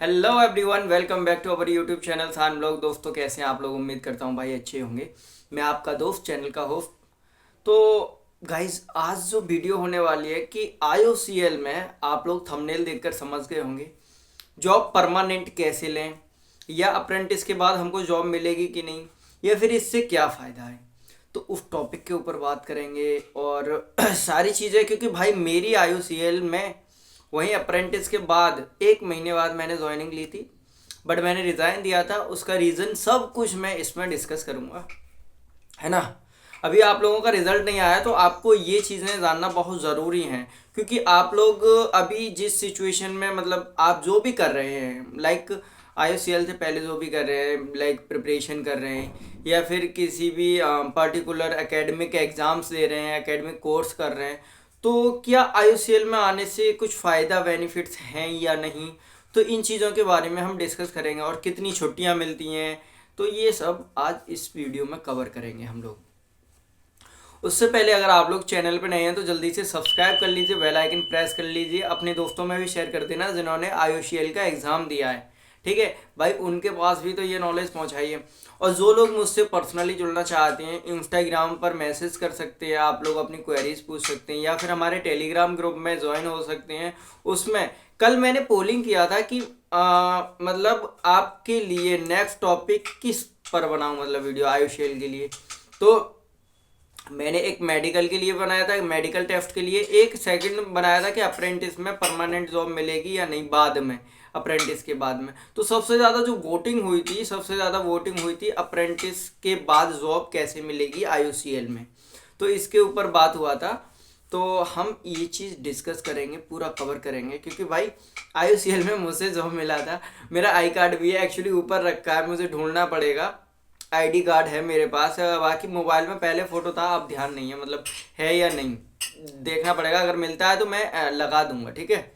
Hello everyone, welcome back to our YouTube channel Khan blog. दोस्तों, कैसे हैं आप लोग? उम्मीद करता हूँ भाई अच्छे होंगे। मैं आपका दोस्त, चैनल का होस्ट। तो गाइज, आज जो वीडियो होने वाली है कि आईओसीएल में आप लोग थंबनेल देखकर समझ गए होंगे, जॉब परमानेंट कैसे लें, या अप्रेंटिस के बाद हमको जॉब मिलेगी कि नहीं, या फिर इससे क्या फ़ायदा है। तो उस टॉपिक के ऊपर बात करेंगे और सारी चीज़ें, क्योंकि भाई मेरी आईओसीएल में वहीं अप्रेंटिस के बाद 1 महीने बाद मैंने ज्वाइनिंग ली थी, बट मैंने रिज़ाइन दिया था। उसका रीज़न सब कुछ मैं इसमें डिस्कस करूँगा, है ना। अभी आप लोगों का रिजल्ट नहीं आया तो आपको ये चीज़ें जानना बहुत ज़रूरी हैं, क्योंकि आप लोग अभी जिस सिचुएशन में, मतलब आप जो भी कर रहे हैं, लाइक आईओसीएल से पहले जो भी कर रहे हैं, लाइक प्रिपरेशन कर रहे हैं, या फिर किसी भी पर्टिकुलर एकेडमिक एग्ज़ाम्स दे रहे हैं, एकेडमिक कोर्स कर रहे हैं, तो क्या आईओसीएल में आने से कुछ फ़ायदा बेनिफिट्स हैं या नहीं। तो इन चीज़ों के बारे में हम डिस्कस करेंगे, और कितनी छुट्टियां मिलती हैं। तो ये सब आज इस वीडियो में कवर करेंगे हम लोग। उससे पहले अगर आप लोग चैनल पर नए हैं तो जल्दी से सब्सक्राइब कर लीजिए, बेल आइकन प्रेस कर लीजिए, अपने दोस्तों में भी शेयर कर देना जिन्होंने आईओसीएल का एग्ज़ाम दिया है। ठीक है भाई, उनके पास भी तो ये नॉलेज पहुंचाइए। और जो लोग मुझसे पर्सनली जुड़ना चाहते हैं, इंस्टाग्राम पर मैसेज कर सकते हैं, आप लोग अपनी क्वेरीज पूछ सकते हैं, या फिर हमारे टेलीग्राम ग्रुप में ज्वाइन हो सकते हैं। उसमें कल मैंने पोलिंग किया था कि मतलब आपके लिए नेक्स्ट टॉपिक किस पर बनाऊं, मतलब वीडियो आयुषेल के लिए। तो मैंने एक मेडिकल के लिए बनाया था, मेडिकल टेस्ट के लिए। एक सेकंड बनाया था कि अप्रेंटिस में परमानेंट जॉब मिलेगी या नहीं बाद में, अप्रेंटिस के बाद में। तो सबसे ज़्यादा जो वोटिंग हुई थी, सबसे ज़्यादा वोटिंग हुई थी अप्रेंटिस के बाद जॉब कैसे मिलेगी आईओसीएल में। तो इसके ऊपर बात हुआ था। तो हम ये चीज़ डिस्कस करेंगे, पूरा कवर करेंगे, क्योंकि भाई आईओसीएल में मुझे जॉब मिला था। मेरा आई कार्ड भी है, एक्चुअली ऊपर रखा है, मुझे ढूंढना पड़ेगा। आईडी कार्ड है मेरे पास, बाकी मोबाइल में पहले फ़ोटो था, अब ध्यान नहीं है, मतलब है या नहीं देखना पड़ेगा। अगर मिलता है तो मैं लगा दूंगा, ठीक है।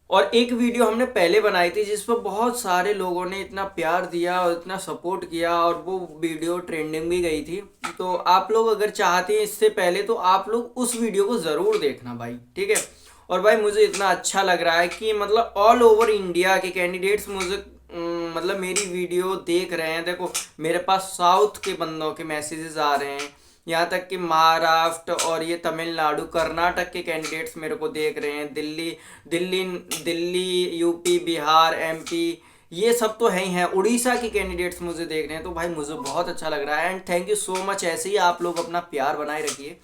और एक वीडियो हमने पहले बनाई थी जिस पर बहुत सारे लोगों ने इतना प्यार दिया और इतना सपोर्ट किया, और वो वीडियो ट्रेंडिंग भी गई थी। तो आप लोग अगर चाहते हैं इससे पहले, तो आप लोग उस वीडियो को ज़रूर देखना भाई, ठीक है। और भाई मुझे इतना अच्छा लग रहा है कि मतलब ऑल ओवर इंडिया के कैंडिडेट्स मुझे मतलब मेरी वीडियो देख रहे हैं। देखो, मेरे पास साउथ के बंदों के मैसेजेस आ रहे हैं, यहाँ तक कि महाराष्ट्र और ये तमिलनाडु, कर्नाटक के कैंडिडेट्स मेरे को देख रहे हैं, दिल्ली दिल्ली दिल्ली, यूपी, बिहार, एमपी, ये सब तो है ही हैं। उड़ीसा के कैंडिडेट्स मुझे देख रहे हैं। तो भाई मुझे बहुत अच्छा लग रहा है, and thank you so much. ऐसे ही आप लोग अपना प्यार बनाए रखिए।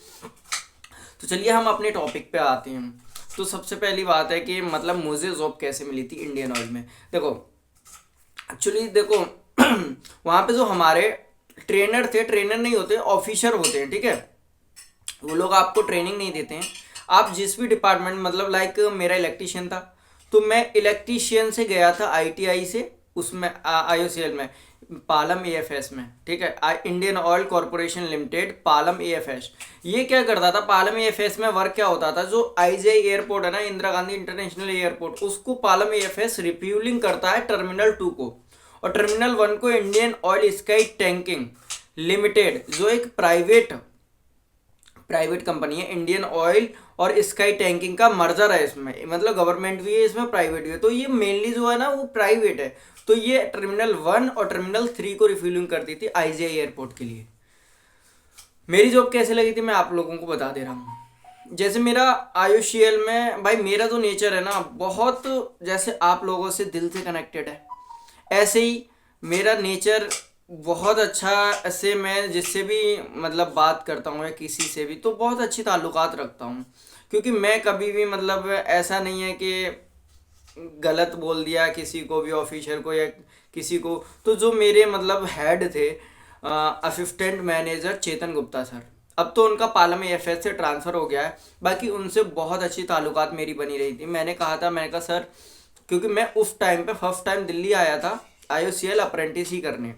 तो चलिए हम अपने टॉपिक पे आते हैं। तो सबसे पहली बात है कि मतलब मुझे जॉब कैसे मिली थी इंडियन ऑयल में। देखो, एक्चुअली देखो वहाँ पे जो हमारे ट्रेनर थे, ट्रेनर नहीं होते, ऑफिसर होते हैं, ठीक है। वो लोग आपको ट्रेनिंग नहीं देते हैं। आप जिस भी डिपार्टमेंट, मतलब लाइक मेरा इलेक्ट्रीशियन था, तो मैं इलेक्ट्रीशियन से गया था आईटीआई से, उसमें आईओसीएल में, पालम एएफएस में, ठीक है। Indian oil corporation limited, Palam AFS. ये क्या करता था, पालम एएफएस में वर्क क्या होता था, जो आईजीआई एयरपोर्ट है ना, इंदिरा गांधी इंटरनेशनल एयरपोर्ट, उसको पालम एएफएस रिफ्यूलिंग करता है टर्मिनल 2 को, और टर्मिनल 1 को Indian oil sky tanking limited, जो एक प्राइवेट कंपनी है। इंडियन ऑयल और स्काई टैंकिंग का मर्जर है इसमें, मतलब गवर्नमेंट भी है इसमें, प्राइवेट भी है। तो ये मेनली जो है ना वो प्राइवेट है। तो ये टर्मिनल 1 और टर्मिनल 3 को रिफ्यूलिंग करती थी आईजीआई एयरपोर्ट के लिए। मेरी जॉब कैसे लगी थी मैं आप लोगों को बता दे रहा हूँ। जैसे मेरा आईओसीएल में भाई, मेरा जो नेचर है ना, बहुत जैसे आप लोगों से दिल से कनेक्टेड है, ऐसे ही मेरा नेचर बहुत अच्छा। ऐसे मैं जिससे भी मतलब बात करता हूँ या किसी से भी, तो बहुत अच्छी ताल्लुकात रखता हूँ। क्योंकि मैं कभी भी, मतलब ऐसा नहीं है कि गलत बोल दिया किसी को भी, ऑफिसर को या किसी को। तो जो मेरे मतलब हेड थे, असिस्टेंट मैनेजर चेतन गुप्ता सर, अब तो उनका पालम एएफएस से ट्रांसफ़र हो गया है, बाकी उनसे बहुत अच्छी ताल्लुकात मेरी बनी रही थी। मैंने कहा सर, क्योंकि मैं उस टाइम पे फर्स्ट टाइम दिल्ली आया था आईओसीएल अप्रेंटिस ही करने,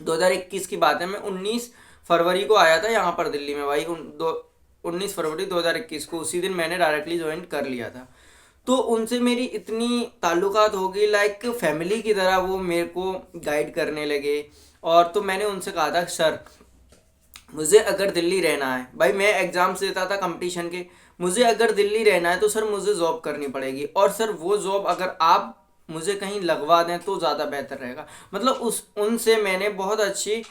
2021 की बात है। मैं 19 फरवरी को आया था यहाँ पर दिल्ली में भाई, 19 फरवरी 2021 को, उसी दिन मैंने डायरेक्टली ज्वाइन कर लिया था। तो उनसे मेरी इतनी ताल्लुकात हो गई, लाइक फैमिली की तरह वो मेरे को गाइड करने लगे। और तो मैंने उनसे कहा था, सर मुझे अगर दिल्ली रहना है, भाई मैं एग्ज़ाम्स देता था कंपटीशन के, मुझे अगर दिल्ली रहना है तो सर मुझे जॉब करनी पड़ेगी, और सर वो जॉब अगर आप मुझे कहीं लगवा दें तो ज़्यादा बेहतर रहेगा। मतलब उस उनसे मैंने बहुत अच्छी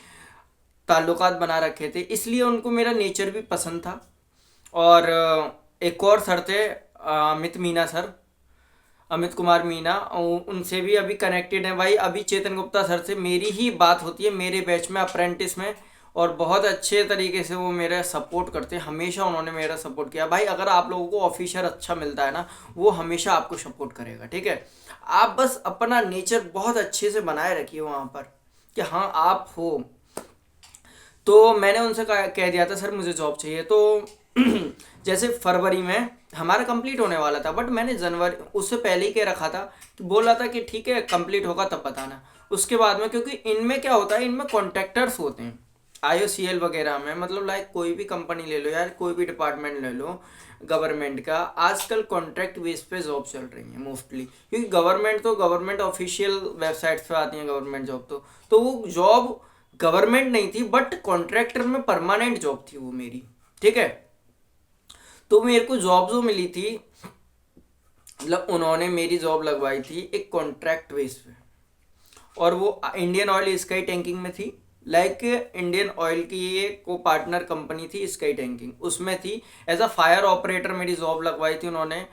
ताल्लुकात बना रखे थे, इसलिए उनको मेरा नेचर भी पसंद था। और एक और सर थे, अमित मीना सर, अमित कुमार मीना, उनसे भी अभी कनेक्टेड है भाई। अभी चेतन गुप्ता सर से मेरी ही बात होती है मेरे बैच में, अप्रेंटिस में, और बहुत अच्छे तरीके से वो मेरा सपोर्ट करते हैं। हमेशा उन्होंने मेरा सपोर्ट किया भाई। अगर आप लोगों को ऑफिसर अच्छा मिलता है ना, वो हमेशा आपको सपोर्ट करेगा, ठीक है। आप बस अपना नेचर बहुत अच्छे से बनाए रखिए वहाँ पर, कि हाँ आप हो। तो मैंने उनसे कह दिया था सर मुझे जॉब चाहिए। तो जैसे फरवरी में हमारा कंप्लीट होने वाला था, बट मैंने जनवरी उससे पहले ही कह रखा था, कि बोल रहा था कि ठीक है कंप्लीट होगा तब बताना। उसके बाद में, क्योंकि इनमें क्या होता है, इनमें कॉन्ट्रैक्टर्स होते हैं IOCL वगैरह में, मतलब लाइक कोई भी कंपनी ले लो यार, कोई भी डिपार्टमेंट ले लो गवर्नमेंट का, आजकल कॉन्ट्रैक्ट बेस पे जॉब चल रही है मोस्टली। क्योंकि गवर्नमेंट तो गवर्नमेंट ऑफिशियल वेबसाइट्स पे आती है गवर्नमेंट जॉब, तो वो जॉब गवर्नमेंट नहीं थी, बट कॉन्ट्रैक्टर में परमानेंट जॉब थी वो मेरी, ठीक है। तो मेरे को जॉब जो मिली थी, मतलब उन्होंने मेरी जॉब लगवाई थी एक कॉन्ट्रैक्ट बेस पे, और वो इंडियन ऑयल स्काई टैंकिंग में थी। लाइक इंडियन ऑयल की ये को पार्टनर कंपनी थी स्काई टैंकिंग, उसमें थी। एज अ फायर ऑपरेटर मेरी जॉब लगवाई थी उन्होंने।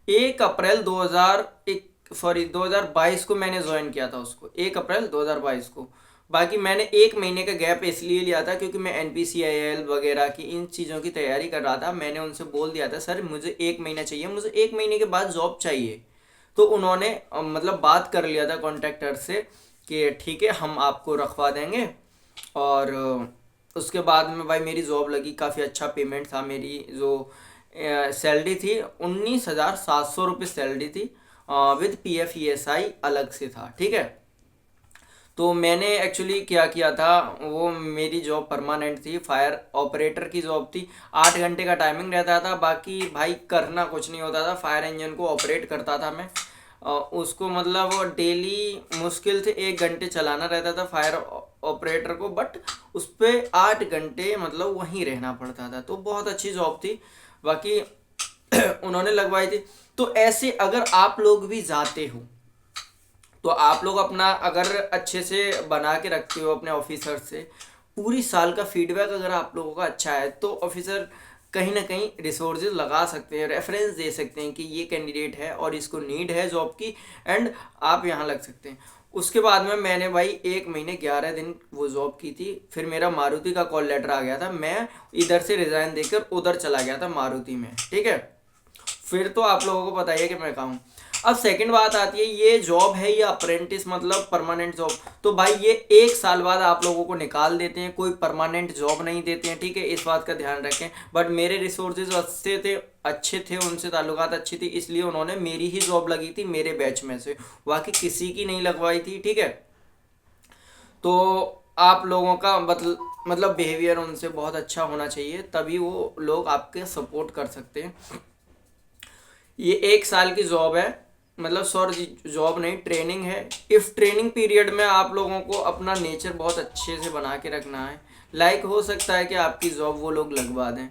1 अप्रैल 2022 को मैंने ज्वाइन किया था उसको, 1 अप्रैल 2022 को। बाकी मैंने 1 महीने का गैप इसलिए लिया था क्योंकि मैं NPCIL वगैरह की इन चीज़ों की तैयारी कर रहा था। मैंने उनसे बोल दिया था सर मुझे 1 महीना चाहिए, मुझे 1 महीने के बाद जॉब चाहिए। तो उन्होंने मतलब बात कर लिया था कॉन्ट्रैक्टर से कि ठीक है हम आपको रखवा देंगे। और उसके बाद में भाई मेरी जॉब लगी, काफ़ी अच्छा पेमेंट था। मेरी जो सैलरी थी 19,700 रुपये सैलरी थी, विद PF ESI अलग से था, ठीक है। तो मैंने एक्चुअली क्या किया था, वो मेरी जॉब परमानेंट थी, फायर ऑपरेटर की जॉब थी। 8 घंटे का टाइमिंग रहता था, बाकी भाई करना कुछ नहीं होता था। फायर इंजन को ऑपरेट करता था मैं, उसको मतलब डेली मुश्किल से 1 घंटे चलाना रहता था फायर ऑपरेटर को, बट उस पर 8 घंटे मतलब वहीं रहना पड़ता था। तो बहुत अच्छी जॉब थी बाकी उन्होंने लगवाई थी। तो ऐसे अगर आप लोग भी जाते हो तो आप लोग अपना अगर अच्छे से बना के रखते हो अपने ऑफिसर से, पूरी साल का फीडबैक अगर आप लोगों का अच्छा है, तो ऑफिसर कहीं ना कहीं रिसोर्सेज लगा सकते हैं, रेफरेंस दे सकते हैं कि ये कैंडिडेट है और इसको नीड है जॉब की, एंड आप यहाँ लग सकते हैं। उसके बाद में मैंने भाई 1 महीने 11 दिन वो जॉब की थी। फिर मेरा मारुति का कॉल लेटर आ गया था, मैं इधर से रिज़ाइन देकर उधर चला गया था मारुति में, ठीक है। फिर तो आप लोगों को पता ही है कि मैं कहाँ हूँ। अब सेकंड बात आती है, ये जॉब है या अप्रेंटिस मतलब परमानेंट जॉब, तो भाई ये 1 साल बाद आप लोगों को निकाल देते हैं, कोई परमानेंट जॉब नहीं देते हैं, ठीक है। इस बात का ध्यान रखें। बट मेरे रिसोर्सेज अच्छे थे, उनसे ताल्लुकात अच्छी थी, इसलिए उन्होंने मेरी ही जॉब लगी थी मेरे बैच में से, बाकी किसी की नहीं लगवाई थी, ठीक है। तो आप लोगों का मतलब बिहेवियर उनसे बहुत अच्छा होना चाहिए, तभी वो लोग आपके सपोर्ट कर सकते हैं। ये 1 साल की जॉब है, मतलब सॉरी जॉब नहीं, ट्रेनिंग है। इफ़ ट्रेनिंग पीरियड में आप लोगों को अपना नेचर बहुत अच्छे से बना के रखना है। लाइक हो सकता है कि आपकी जॉब वो लोग लगवा दें।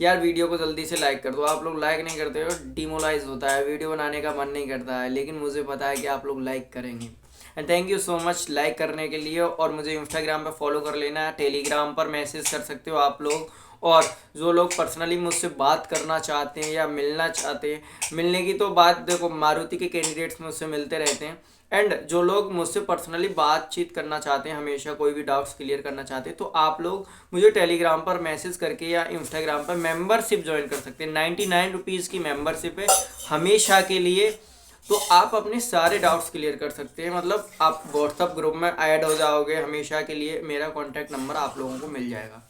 यार वीडियो को जल्दी से लाइक कर दो, आप लोग लाइक नहीं करते हो, डिमोलाइज होता है, वीडियो बनाने का मन नहीं करता है, लेकिन मुझे पता है कि आप लोग लाइक करेंगे। And thank you so much like करने के लिए। और मुझे इंस्टाग्राम पर फॉलो कर लेना है, टेलीग्राम पर मैसेज कर सकते हो आप लोग। और जो लोग पर्सनली मुझसे बात करना चाहते हैं या मिलना चाहते हैं, मिलने की तो बात देखो, मारुति के कैंडिडेट्स मुझसे मिलते रहते हैं। एंड जो लोग मुझसे पर्सनली बातचीत करना चाहते हैं, हमेशा कोई भी डाउट्स क्लियर करना चाहते हैं, तो आप लोग मुझे टेलीग्राम पर मैसेज करके या इंस्टाग्राम पर मेंबरशिप ज्वाइन कर सकते हैं। 99 रुपीज़ की मेंबरशिप है हमेशा के लिए। तो आप अपने सारे डाउट्स क्लियर कर सकते हैं, मतलब आप व्हाट्सअप ग्रुप में ऐड हो जाओगे हमेशा के लिए। मेरा कॉन्टैक्ट नंबर आप लोगों को मिल जाएगा।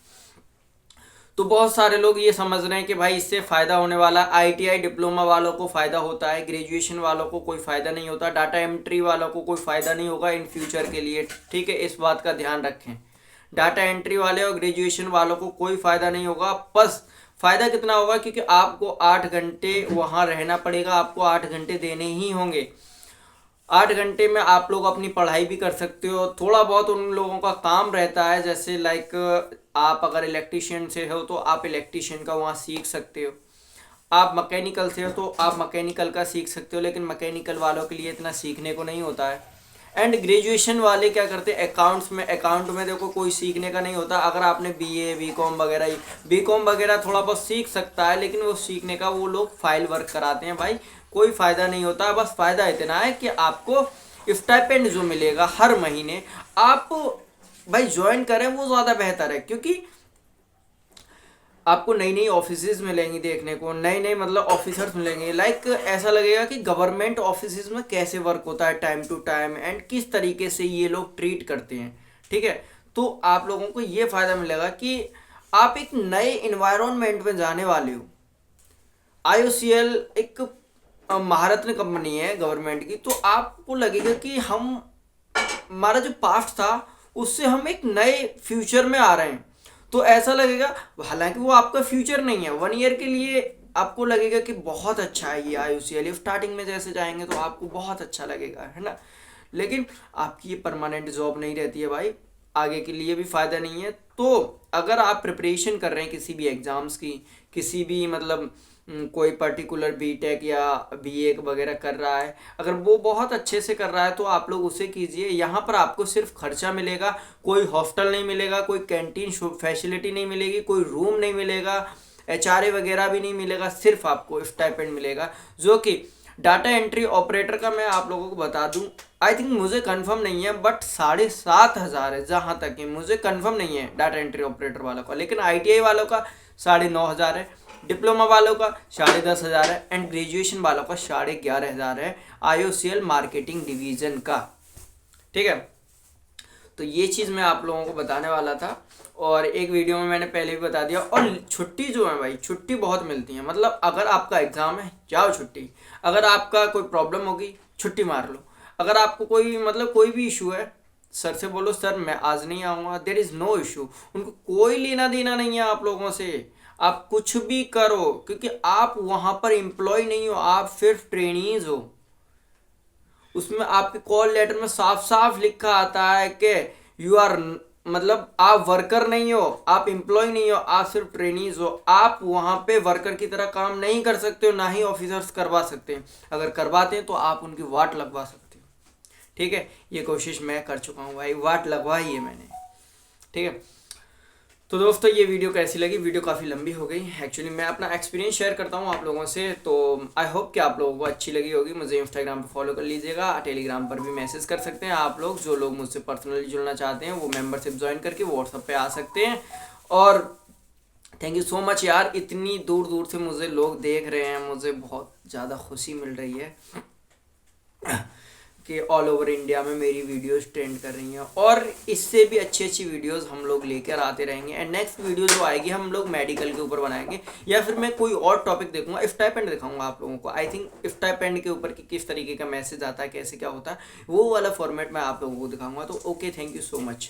तो बहुत सारे लोग ये समझ रहे हैं कि भाई इससे फ़ायदा होने वाला, ITI डिप्लोमा वालों को फ़ायदा होता है, ग्रेजुएशन वालों को कोई फ़ायदा नहीं होता, डाटा एंट्री वालों को कोई फ़ायदा नहीं होगा इन फ्यूचर के लिए, ठीक है। इस बात का ध्यान रखें, डाटा एंट्री वाले और ग्रेजुएशन वालों को कोई फ़ायदा नहीं होगा। बस फ़ायदा कितना होगा, क्योंकि आपको 8 घंटे वहाँ रहना पड़ेगा, आपको 8 घंटे देने ही होंगे। 8 घंटे में आप लोग अपनी पढ़ाई भी कर सकते हो। थोड़ा बहुत उन लोगों का काम रहता है, जैसे लाइक आप अगर इलेक्ट्रीशियन से हो तो आप इलेक्ट्रीशियन का वहाँ सीख सकते हो। आप मैकेनिकल से हो तो आप मैकेनिकल का सीख सकते हो, लेकिन मैकेनिकल वालों के लिए इतना सीखने को नहीं होता है। एंड ग्रेजुएशन वाले क्या करते हैं, अकाउंट में देखो कोई सीखने का नहीं होता। अगर आपने बीए बीकॉम वगैरह थोड़ा बहुत सीख सकता है, लेकिन वो सीखने का वो लोग फाइल वर्क कराते हैं भाई, कोई फ़ायदा नहीं होता। बस फ़ायदा इतना है कि आपको स्टाइपेंड जो मिलेगा हर महीने, आप भाई ज्वाइन करें वो ज़्यादा बेहतर है, क्योंकि आपको नई नई ऑफिसेज मिलेंगी देखने को, नए नए मतलब ऑफिसर्स मिलेंगे। लाइक ऐसा लगेगा कि गवर्नमेंट ऑफिसेज में कैसे वर्क होता है टाइम टू टाइम, एंड किस तरीके से ये लोग ट्रीट करते हैं। ठीक है, तो आप लोगों को ये फ़ायदा मिलेगा कि आप एक नए इन्वायरमेंट में जाने वाले हो। IOCL एक महारत्न कंपनी है गवर्नमेंट की, तो आपको लगेगा कि हमारा जो पास्ट था उससे हम एक नए फ्यूचर में आ रहे हैं। तो ऐसा लगेगा, हालांकि वो आपका फ्यूचर नहीं है, 1 ईयर के लिए आपको लगेगा कि बहुत अच्छा है ये IOCL। स्टार्टिंग में जैसे जाएंगे तो आपको बहुत अच्छा लगेगा, है ना, लेकिन आपकी ये परमानेंट जॉब नहीं रहती है भाई, आगे के लिए भी फ़ायदा नहीं है। तो अगर आप प्रिपरेशन कर रहे हैं किसी भी एग्ज़ाम्स की, किसी भी मतलब कोई पर्टिकुलर बीटेक या बीए वगैरह कर रहा है, अगर वो बहुत अच्छे से कर रहा है तो आप लोग उसे कीजिए। यहाँ पर आपको सिर्फ खर्चा मिलेगा, कोई हॉस्टल नहीं मिलेगा, कोई कैंटीन फैसिलिटी नहीं मिलेगी, कोई रूम नहीं मिलेगा, HRA वगैरह भी नहीं मिलेगा, सिर्फ आपको स्टाइपेंड मिलेगा। जो कि डाटा एंट्री ऑपरेटर का मैं आप लोगों को बता दूं, आई थिंक मुझे कंफर्म नहीं है, बट 7,500 है, जहाँ तक है मुझे कंफर्म नहीं है डाटा एंट्री ऑपरेटर वालों का, लेकिन ITI वालों का 9,500 है, डिप्लोमा वालों का 10,500 है, एंड ग्रेजुएशन वालों का 11,500 है IOCL मार्केटिंग डिवीज़न का। ठीक है, तो ये चीज़ मैं आप लोगों को बताने वाला था, और एक वीडियो में मैंने पहले भी बता दिया। और छुट्टी जो है भाई, छुट्टी बहुत मिलती है, मतलब अगर आपका एग्ज़ाम है जाओ छुट्टी, अगर आपका कोई प्रॉब्लम होगी छुट्टी मार लो, अगर आपको कोई मतलब कोई भी इशू है सर से बोलो सर मैं आज नहीं आऊँगा, देयर इज़ नो इशू। उनको कोई लेना देना नहीं है आप लोगों से, आप कुछ भी करो, क्योंकि आप वहाँ पर एम्प्लॉय नहीं हो, आप सिर्फ ट्रेनीज हो। उसमें आपके कॉल लेटर में साफ साफ लिखा आता है कि यू आर, मतलब आप वर्कर नहीं हो, आप एम्प्लॉय नहीं हो, आप सिर्फ ट्रेनीज हो। आप वहाँ पे वर्कर की तरह काम नहीं कर सकते हो, ना ही ऑफिसर्स करवा सकते हैं। अगर करवाते हैं तो आप उनकी वाट लगवा सकते हो। ठीक है, ये कोशिश मैं कर चुका हूँ भाई, वाट लगवाई है मैंने। ठीक है, तो दोस्तों ये वीडियो कैसी लगी, वीडियो काफ़ी लंबी हो गई एक्चुअली, मैं अपना एक्सपीरियंस शेयर करता हूँ आप लोगों से, तो आई होप कि आप लोगों को अच्छी लगी होगी। मुझे इंस्टाग्राम पे फॉलो कर लीजिएगा, टेलीग्राम पर भी मैसेज कर सकते हैं आप लोग, जो लोग मुझसे पर्सनली जुड़ना चाहते हैं वो मेंबरशिप ज्वाइन करके व्हाट्सएप पे आ सकते हैं। और थैंक यू सो मच यार, इतनी दूर दूर से मुझे लोग देख रहे हैं, मुझे बहुत ज़्यादा खुशी मिल रही है कि ऑल ओवर इंडिया में मेरी वीडियोस ट्रेंड कर रही हैं, और इससे भी अच्छी अच्छी वीडियोस हम लोग लेकर आते रहेंगे। एंड नेक्स्ट वीडियो जो आएगी हम लोग मेडिकल के ऊपर बनाएंगे, या फिर मैं कोई और टॉपिक देखूंगा, स्टाइपेंड दिखाऊंगा आप लोगों को। आई थिंक स्टाइपेंड के ऊपर कि किस तरीके का मैसेज आता है, कैसे क्या होता है, वो वाला फॉर्मेट मैं आप लोगों को दिखाऊंगा। तो okay, thank you so much.